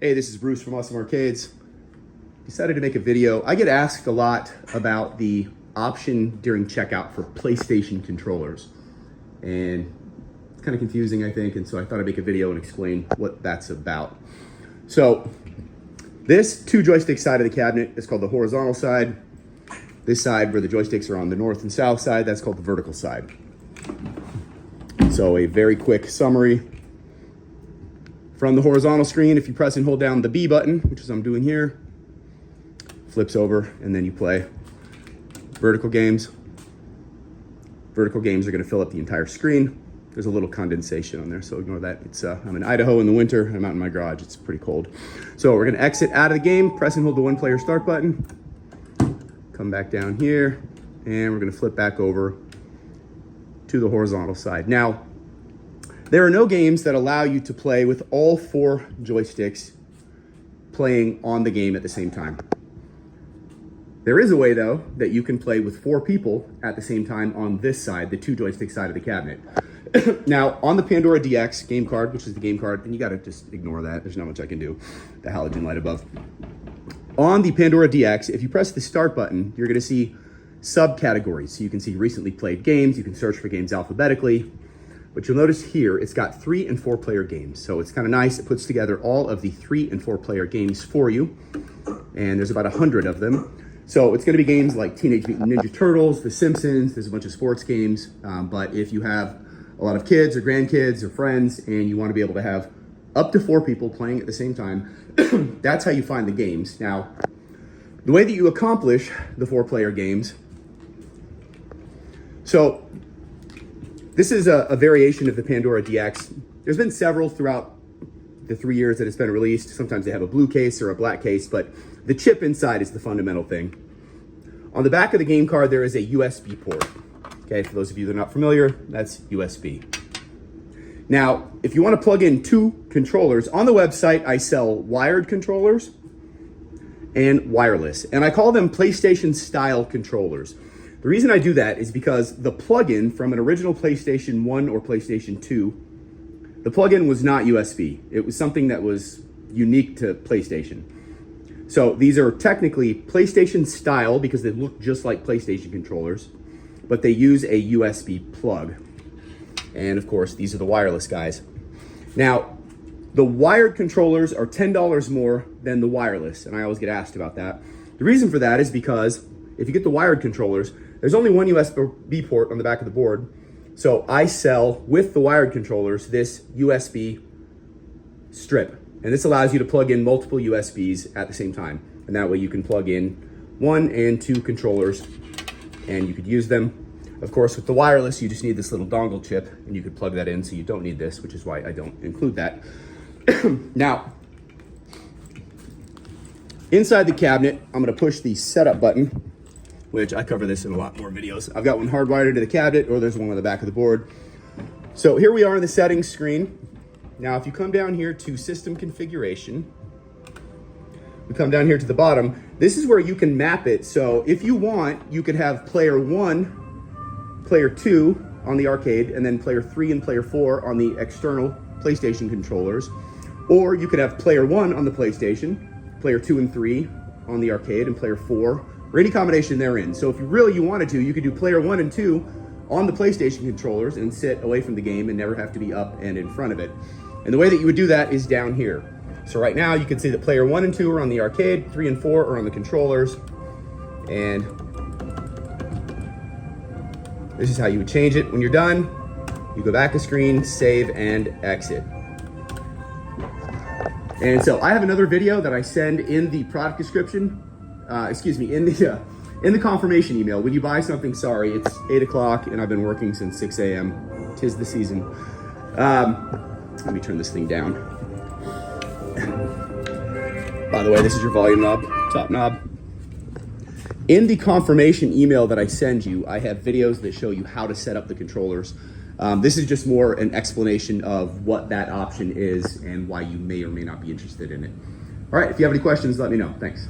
Hey, this is Bruce from Awesome Arcades. Decided to make a video. I get asked a lot about the option during checkout for PlayStation controllers. And it's kind of confusing, I think, and so I thought I'd make a video and explain what that's about. So, this two joystick side of the cabinet is called the horizontal side. This side where the joysticks are on the north and south side, that's called the vertical side. So a very quick summary. From the horizontal screen, if you press and hold down the B button, which is what I'm doing here, flips over and then you play vertical games. Vertical games are going to fill up the entire screen. There's a little condensation on there, so ignore that. It's I'm in Idaho in the winter. I'm out in my garage. It's pretty cold. So we're going to exit out of the game, press and hold the one player start button, come back down here, and we're going to flip back over to the horizontal side. Now, there are no games that allow you to play with all four joysticks playing on the game at the same time. There is a way, though, that you can play with four people at the same time on this side, the two joystick side of the cabinet. Now, on the Pandora DX game card, which is the game card, and you gotta just ignore that, there's not much I can do, the halogen light above. On the Pandora DX, if you press the start button, you're gonna see subcategories. So you can see recently played games, you can search for games alphabetically. But you'll notice here, it's got 3 and 4 player games. So it's kind of nice. It puts together all of the 3 and 4 player games for you. And there's about 100 of them. So it's gonna be games like Teenage Mutant Ninja Turtles, The Simpsons, there's a bunch of sports games. But if you have a lot of kids or grandkids or friends and you wanna be able to have up to 4 people playing at the same time, that's how you find the games. Now, the way that you accomplish the 4 player games, so this is a variation of the Pandora DX. There's been several throughout the 3 years that it's been released. Sometimes they have a blue case or a black case, but the chip inside is the fundamental thing. On the back of the game card, there is a USB port. Okay, for those of you that are not familiar, that's USB. Now, if you want to plug in 2 controllers, on the website, I sell wired controllers and wireless, and I call them PlayStation style controllers. The reason I do that is because the plug-in from an original PlayStation 1 or PlayStation 2, the plug-in was not USB. It was something that was unique to PlayStation. So these are technically PlayStation style because they look just like PlayStation controllers, but they use a USB plug. And of course, these are the wireless guys. Now, the wired controllers are $10 more than the wireless, and I always get asked about that. The reason for that is because if you get the wired controllers, there's only one USB port on the back of the board. So I sell, with the wired controllers, this USB strip. And this allows you to plug in multiple USBs at the same time. And that way you can plug in 1 and 2 controllers and you could use them. Of course, with the wireless, you just need this little dongle chip and you could plug that in, so you don't need this, which is why I don't include that. Now, inside the cabinet, I'm gonna push the setup button, which I cover this in a lot more videos. I've got one hardwired into the cabinet, or there's one on the back of the board. So here we are in the settings screen. Now, if you come down here to system configuration, we come down here to the bottom, this is where you can map it. So if you want, you could have player 1, player 2 on the arcade, and then player 3 and player 4 on the external PlayStation controllers. Or you could have player 1 on the PlayStation, player 2 and 3 on the arcade, and player 4, or any combination therein. So if you wanted to, you could do player 1 and 2 on the PlayStation controllers and sit away from the game and never have to be up and in front of it. And the way that you would do that is down here. So right now you can see that player 1 and 2 are on the arcade, 3 and 4 are on the controllers, and this is how you would change it. When you're done, you go back a screen, save, and exit. And so I have another video that I send in the product description, in the confirmation email. When you buy something, sorry, it's 8 o'clock and I've been working since 6 a.m. 'Tis the season. Let me turn this thing down. By the way, this is your volume knob, top knob. In the confirmation email that I send you, I have videos that show you how to set up the controllers. This is just more an explanation of what that option is and why you may or may not be interested in it. All right, if you have any questions, let me know. Thanks.